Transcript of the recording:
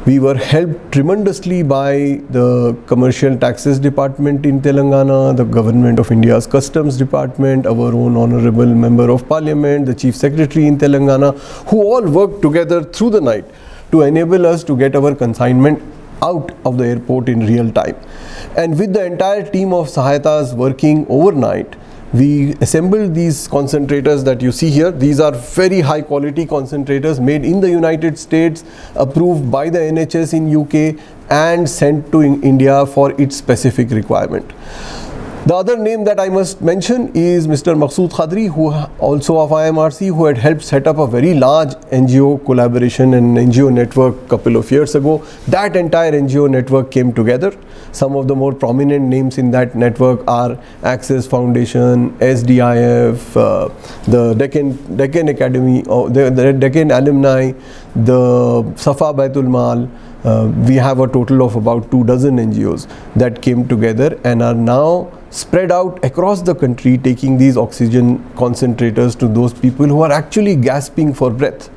We were helped tremendously by the Commercial Taxes Department in Telangana, the Government of India's Customs Department, our own Honorable Member of Parliament, the Chief Secretary in Telangana, who all worked together through the night to enable us to get our consignment out of the airport in real time. And with the entire team of Sahayatas working overnight, we assembled these concentrators that you see here. These are very high quality concentrators made in the United States, approved by the NHS in UK and sent to India for its specific requirement. The other name that I must mention is Mr. Maqsood Khadri, who also of IMRC, who had helped set up a very large NGO collaboration and NGO network a couple of years ago. That entire NGO network came together. Some of the more prominent names in that network are Access Foundation, SDIF, the Deccan Academy, the Deccan Alumni, the Safa Baitul Mal. We have a total of about 24 NGOs that came together and are now spread out across the country, taking these oxygen concentrators to those people who are actually gasping for breath.